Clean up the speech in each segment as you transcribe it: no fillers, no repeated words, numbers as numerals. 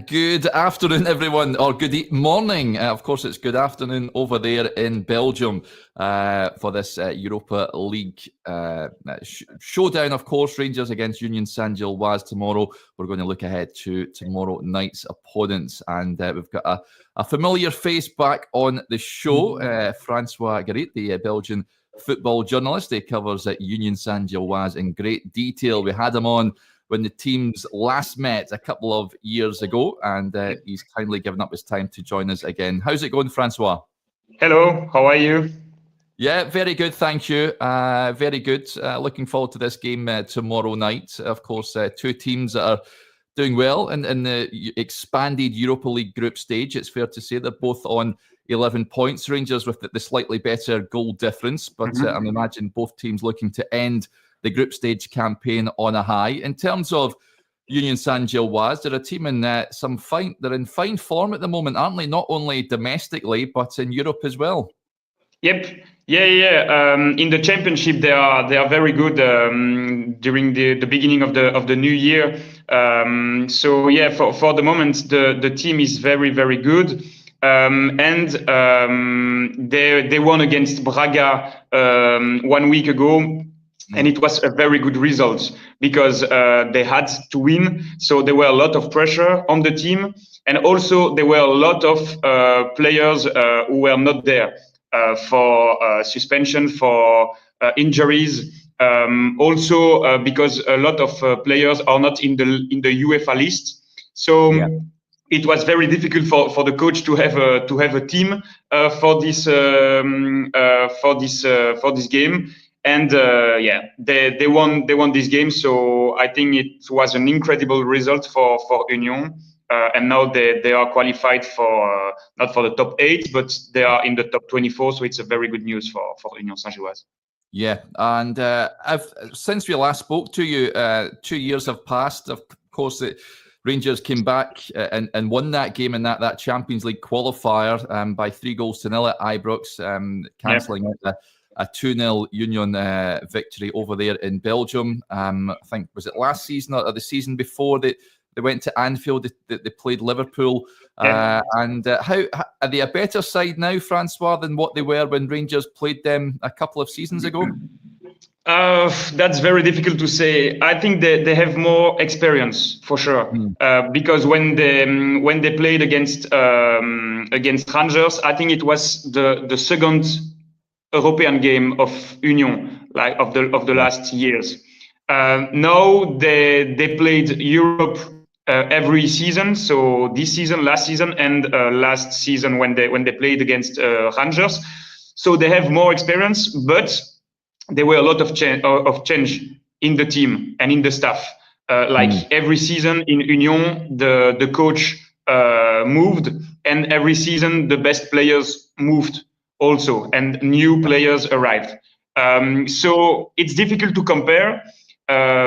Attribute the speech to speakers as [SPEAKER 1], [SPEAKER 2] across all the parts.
[SPEAKER 1] Good afternoon, everyone, or good morning. Of course, it's good afternoon over there in Belgium for this Europa League showdown. Of course, Rangers against Union Saint-Gilloise tomorrow. We're going to look ahead to tomorrow night's opponents, and we've got a familiar face back on the show, Francois Garitte, the Belgian football journalist. He covers Union Saint-Gilloise in great detail. We had him on when the teams last met a couple of years ago, and he's kindly given up his time to join us again. How's it going, Francois?
[SPEAKER 2] Hello, how are you?
[SPEAKER 1] Yeah, very good, thank you. Very good. Looking forward to this game tomorrow night. Of course, two teams that are doing well in the expanded Europa League group stage. It's fair to say they're both on 11 points. Rangers with the slightly better goal difference, but I imagine both teams looking to end the group stage campaign on a high. In terms of Union Saint-Gilloise, they're a team in they're in fine form at the moment, aren't they? Not only domestically, but in Europe as well.
[SPEAKER 2] Yep. Yeah. In the championship, they are very good during the beginning of the new year. So yeah, for the moment, the team is very, very good. And they won against Braga 1 week ago. And it was a very good result because they had to win. So there were a lot of pressure on the team. And also there were a lot of players who were not there for suspension, for injuries. Also because a lot of players are not in the UEFA list. So it was very difficult for the coach to have a team for this game. And they won this game, so I think it was an incredible result for Union. And now they are qualified for not for the top 8, but they are in the top 24. So it's a very good news for Union Saint-Gilloise.
[SPEAKER 1] Yeah, and since we last spoke to you, 2 years have passed. Of course, the Rangers came back and won that game in that Champions League qualifier by 3-0 at Ibrox, cancelling out a 2-0 Union victory over there in Belgium. I think, was it last season or the season before they went to Anfield, they played Liverpool. And how are they a better side now, Francois, than what they were when Rangers played them a couple of seasons ago?
[SPEAKER 2] That's very difficult to say. I think they have more experience for sure. Because when they played against Rangers, I think it was the second European game of Union, like of the last years. Now they played Europe every season. So this season, last season, and last season when they played against Rangers. So they have more experience, but there were a lot of change in the team and in the staff. Like every season in Union, the coach moved, and every season the best players moved also, and new players arrived. So it's difficult to compare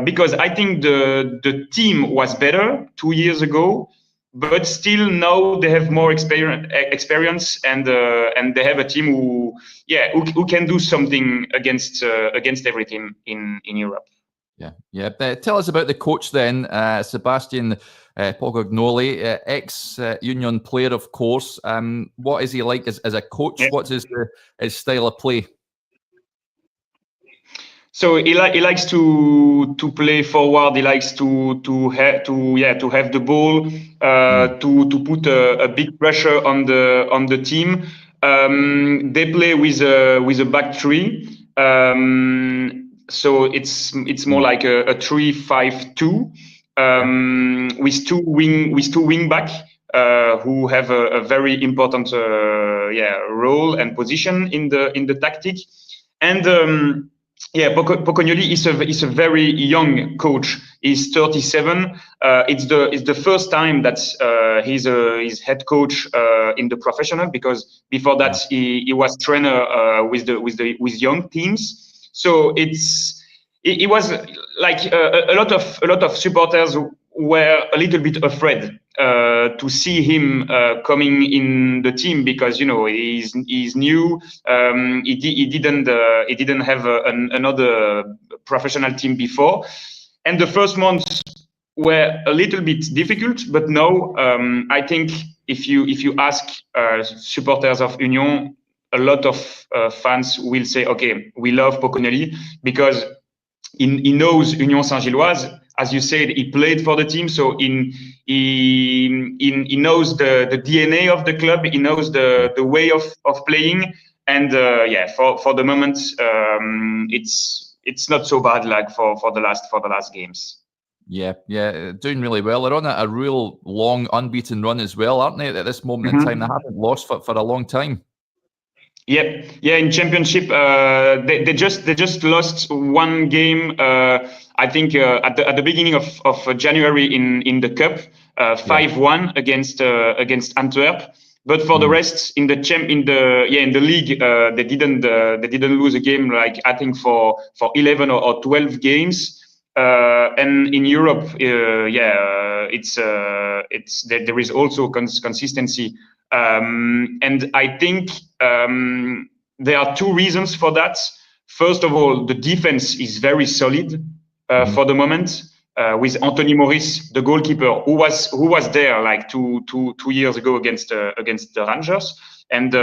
[SPEAKER 2] because I think the team was better 2 years ago, but still now they have more experience, and they have a team who can do something against every team in Europe.
[SPEAKER 1] Yeah. Tell us about the coach then, Sebastian Poon, ex-Union player, of course. What is he like as a coach? What's his style of play?
[SPEAKER 2] So he likes to play forward. He likes to have the ball, to put a big pressure on the team. They play with a back three. So it's more like a 3-5-2 with two wing back who have a very important role and position in the tactic. And Pocognoli is a very young coach. He's 37. It's the first time that he's head coach in the professional, because before that he was trainer with young teams. So it was like a lot of supporters were a little bit afraid to see him coming in the team, because he's new. He didn't have another professional team before, and the first months were a little bit difficult. But now I think if you ask supporters of Union, a lot of fans will say, okay, we love Poconelli because he knows Union Saint-Gilloise. As you said, he played for the team, so he knows the DNA of the club. He knows the way of playing, and for the moment, it's not so bad like for the last games.
[SPEAKER 1] Yeah, doing really well. They're on a real long unbeaten run as well, aren't they? At this moment in time, they haven't lost for a long time.
[SPEAKER 2] Yeah. In championship, they just lost one game. I think at the beginning of January in the cup, 5-1 against Antwerp. But for the rest in the league, they didn't lose a game, like I think for 11 or 12 games. And in Europe, there is also consistency. And I think there are two reasons for that. First of all, the defense is very solid for the moment, with Anthony Maurice, the goalkeeper, who was there like two years ago against the Rangers, and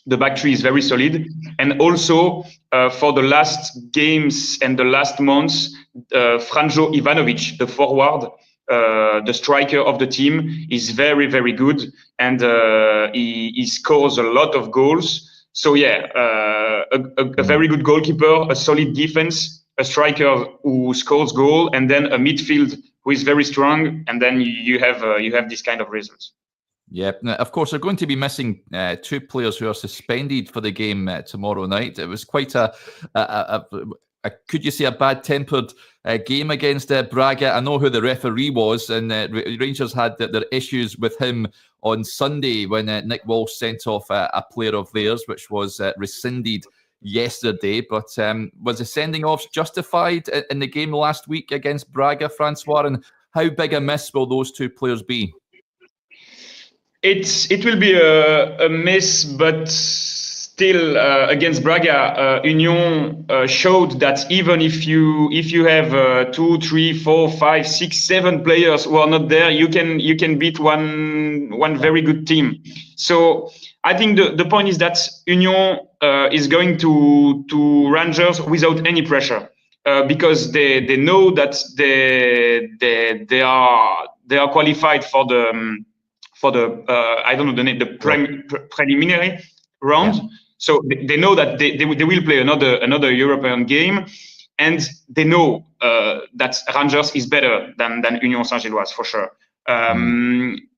[SPEAKER 2] the back three is very solid. And also for the last games and the last months, Franjo Ivanovic, the forward, the striker of the team, is very, very good, and he scores a lot of goals. So a very good goalkeeper, a solid defense, a striker who scores goal, and then a midfield who is very strong, and then you have this kind of results.
[SPEAKER 1] Yeah, of course, they're going to be missing two players who are suspended for the game tomorrow night. It was quite could you say a bad-tempered game against Braga? I know who the referee was, and Rangers had their issues with him on Sunday when Nick Walsh sent off a player of theirs, which was rescinded yesterday. But was the sending off justified in the game last week against Braga, Francois? And how big a miss will those two players be?
[SPEAKER 2] It will be a miss, but still against Braga, Union showed that even if you have 2, 3, 4, 5, 6, 7 players who are not there, you can beat one very good team. So I think the point is that Union is going to Rangers without any pressure, because they know that they are qualified for the I don't know the name, the preliminary round. Yeah. So they know that they will play another European game, and they know that Rangers is better than Union Saint-Gilloise for sure.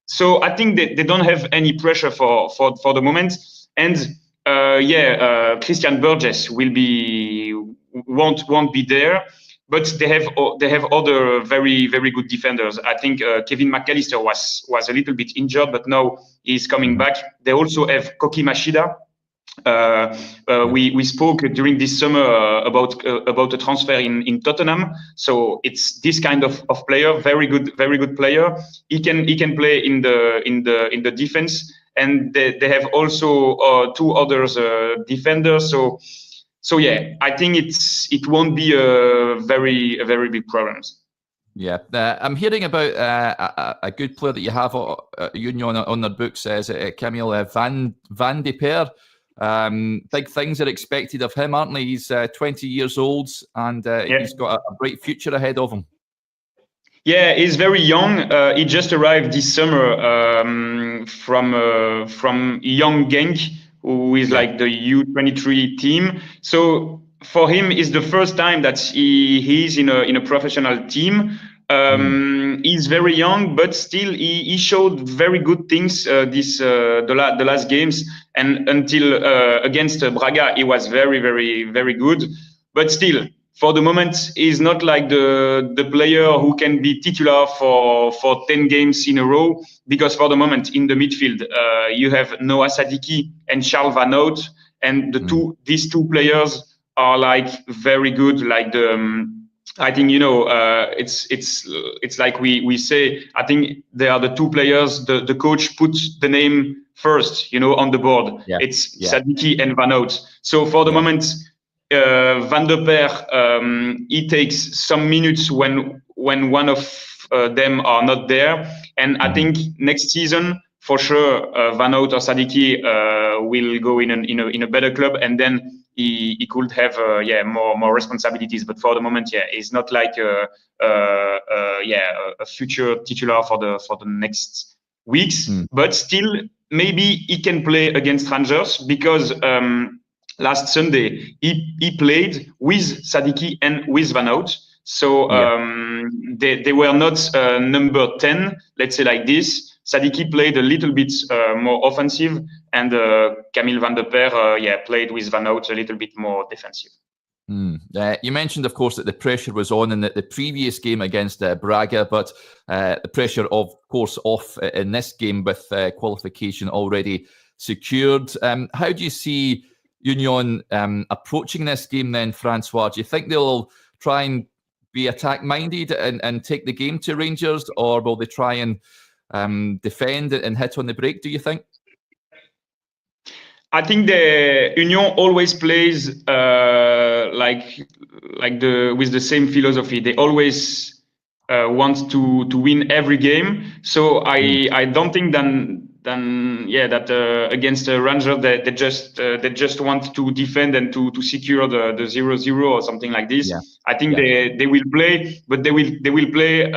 [SPEAKER 2] So I think they don't have any pressure for the moment, and Christian Burgess won't be there. But they have other very, very good defenders. I think Kevin McAllister was a little bit injured, but now he's coming back. They also have Koki Mashida. We spoke during this summer about a transfer in Tottenham. So it's this kind of player, very good player. He can play in the defense, and they have also two others defenders. So yeah, I think it won't be a very big problem.
[SPEAKER 1] Yeah, I'm hearing about a good player that you have Union on their books, is Camille Van de Per. Big things are expected of him, aren't they? He's 20 years old, and he's got a bright future ahead of him.
[SPEAKER 2] Yeah, he's very young. He just arrived this summer from Young Genk, who is like the U23 team. So for him, it's the first time that he's in a professional team. He's very young, but still he showed very good things the last games, and until against Braga, he was very, very, very good. But still, for the moment, he's not like the player who can be titular for 10 games in a row, because for the moment in the midfield you have Noah Sadiki and Charles Van Hout, and these two players are like very good, like I think it's like we say. I think they are the two players. The coach puts the name first, on the board.
[SPEAKER 1] Yeah.
[SPEAKER 2] It's
[SPEAKER 1] Yeah.
[SPEAKER 2] Sadiki and Van Hout. So for the moment, Van der Per, he takes some minutes when one of them are not there, and I think next season for sure Van Hout or Sadiki will go in a better club, and then he could have more responsibilities. But for the moment, he's not like a future titular for the next weeks. But still, maybe he can play against Rangers, because last Sunday he played with Sadiki and with Van Hout. So they were not number 10, let's say like this. Sadiki played a little bit more offensive, and Camille Van der Per played with Van Hout a little bit more defensive.
[SPEAKER 1] You mentioned, of course, that the pressure was on in the previous game against Braga, but the pressure, of course, off in this game with qualification already secured. How do you see Union approaching this game then, Francois? Do you think they'll try and be attack-minded and take the game to Rangers, or will they try and defend and hit on the break, do you think?
[SPEAKER 2] I think the Union always plays with the same philosophy. They always want to win every game. So I don't think that against Rangers they just want to defend and to secure the 0-0 or something like this. Yeah. I think they will play, but they will play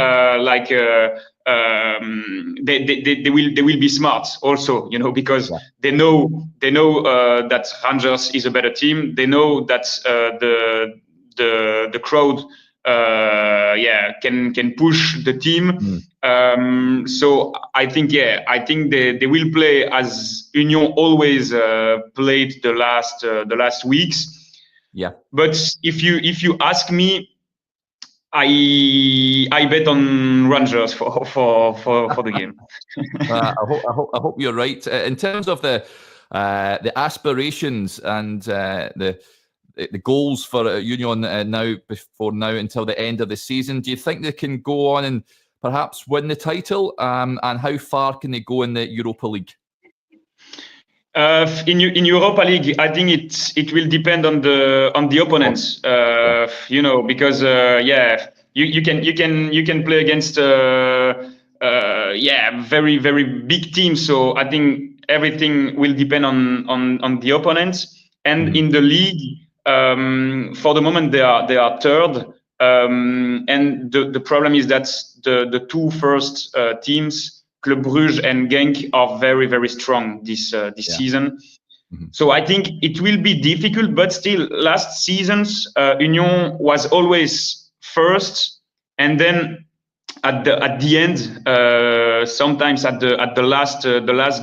[SPEAKER 2] they will be smart also, because they know that Rangers is a better team. They know that the crowd can push the team. So I think they will play as Union always played the last weeks.
[SPEAKER 1] Yeah.
[SPEAKER 2] But if you ask me, I bet on Rangers for the game.
[SPEAKER 1] I hope you're right. In terms of the aspirations and the goals for Union now until the end of the season, do you think they can go on and perhaps win the title? And how far can they go in the Europa League?
[SPEAKER 2] In Europa League, I think it will depend on the opponents. Because you can play against very very big teams. So I think everything will depend on the opponents. And in the league, for the moment they are third. And the problem is that the two first teams, Club Brugge and Genk, are very very strong this season. So I think it will be difficult, but still, last seasons Union was always first, and then at the end, sometimes at the last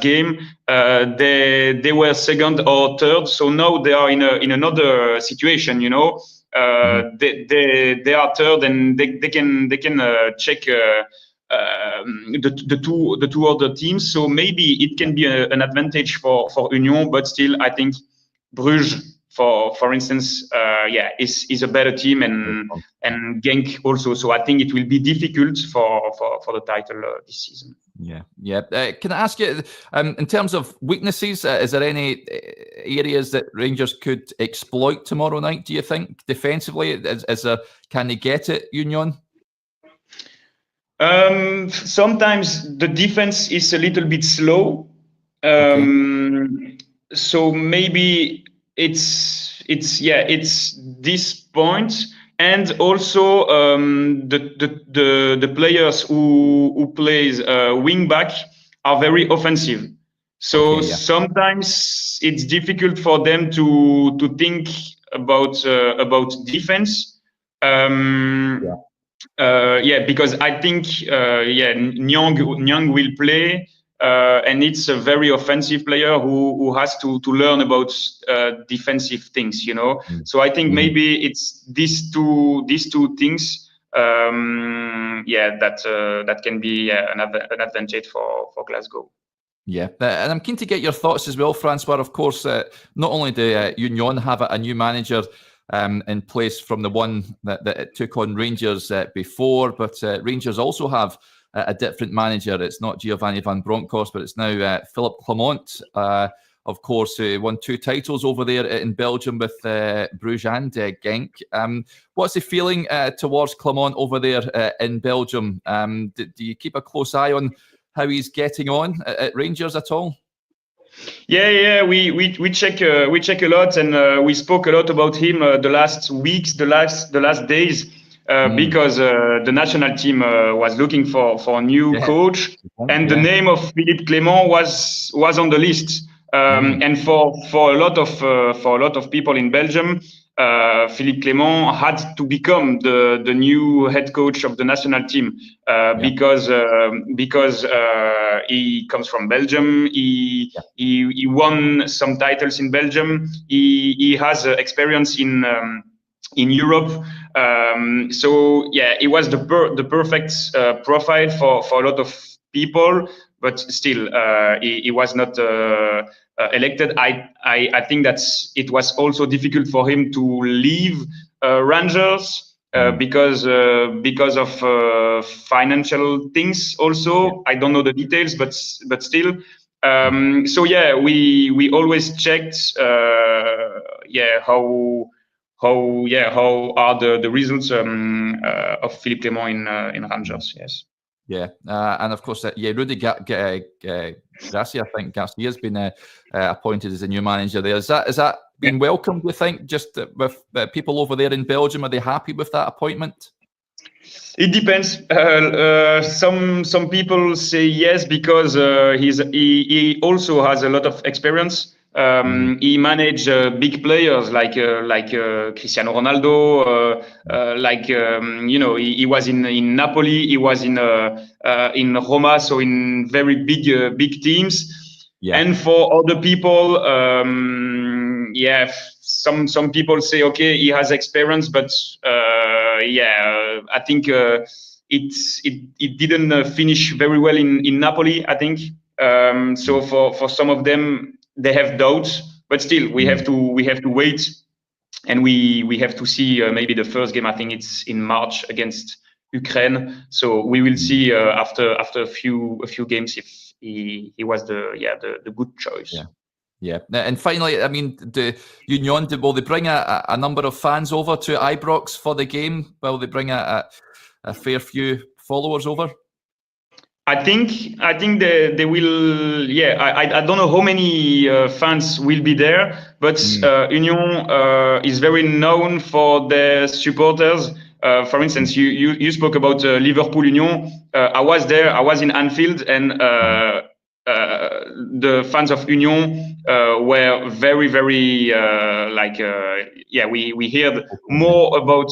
[SPEAKER 2] game, they were second or third. So now they are in another situation. They are third, and they can check the two other teams. So maybe it can be an advantage for Union, but still I think Bruges, for instance, is a better team, and Genk also. So I think it will be difficult for the title this season.
[SPEAKER 1] Can I ask you, in terms of weaknesses, is there any areas that Rangers could exploit tomorrow night, do you think, defensively? Can they get it, Union?
[SPEAKER 2] Sometimes the defense is a little bit slow. So maybe it's this point, and also the players who plays wing back are very offensive. So sometimes it's difficult for them to think about defense. Because I think Nyang will play, and it's a very offensive player who has to learn about defensive things, So I think maybe it's these two things, that can be an advantage for Glasgow.
[SPEAKER 1] And I'm keen to get your thoughts as well, Francois. Of course, not only do Union have a new manager, in place from the one that took on Rangers before. But Rangers also have a different manager. It's not Giovanni van Bronckhorst, but it's now Philippe Clement. Of course, won 2 titles over there in Belgium with Bruges and Genk. What's the feeling towards Clement over there in Belgium? Do you keep a close eye on how he's getting on at Rangers at all?
[SPEAKER 2] Yeah, we check a lot, and we spoke a lot about him the last weeks, the last days, because the national team was looking for a new coach, and the name of Philippe Clement was on the list. And for a lot of people in Belgium, Philippe Clement had to become the new head coach of the national team because he comes from Belgium. He won some titles in Belgium. He has experience in Europe. So yeah, it was the perfect profile for a lot of people, but still he was not elected. I think that it was also difficult for him to leave Rangers because of financial things also. I don't know the details, but still. So yeah, we always checked how are the results of Philippe Clement in Rangers. Yes.
[SPEAKER 1] Yeah, and of course, Rudy Garcia, I think Garcia has been appointed as a new manager there. Is that been welcomed, do you think, just with people over there in Belgium? Are they happy with that appointment?
[SPEAKER 2] It depends. Some people say yes because he also has a lot of experience. He managed big players like Cristiano Ronaldo, he was in Napoli, he was in Roma, so in very big teams. Yeah. And for other people, some people say okay, he has experience, but I think it didn't finish very well in Napoli, I think. So for some of them, they have doubts, but still we have to wait, and we have to see maybe the first game. I think it's in March against Ukraine. So we will see after a few games if he was the good choice.
[SPEAKER 1] Yeah. And finally, I mean, the Union, will they bring a number of fans over to Ibrox for the game? Will they bring a fair few followers over?
[SPEAKER 2] I think they will. Yeah, I don't know how many fans will be there, but Union is very known for their supporters. For instance, you spoke about Liverpool Union. I was there. I was in Anfield, and the fans of Union were very we heard more about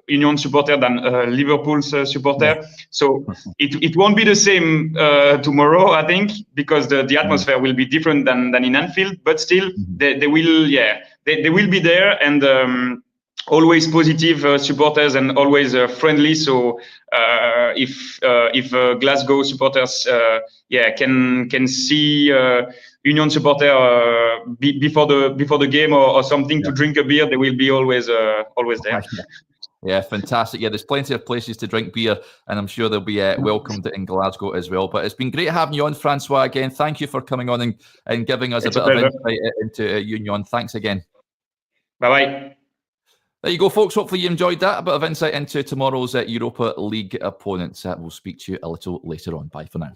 [SPEAKER 2] Union supporter than Liverpool's supporter. So it won't be the same tomorrow, I think, because the atmosphere will be different than in Anfield. But still, they will be there, and always positive supporters and always friendly. So if Glasgow supporters can see Union supporter before the game or something to drink a beer, they will be always there.
[SPEAKER 1] Yeah, fantastic. Yeah, there's plenty of places to drink beer, and I'm sure they'll be welcomed in Glasgow as well. But it's been great having you on, Francois, again. Thank you for coming on and giving us a bit of insight into Union. Thanks again.
[SPEAKER 2] Bye-bye.
[SPEAKER 1] There you go, folks. Hopefully you enjoyed that. A bit of insight into tomorrow's Europa League opponents. We'll speak to you a little later on. Bye for now.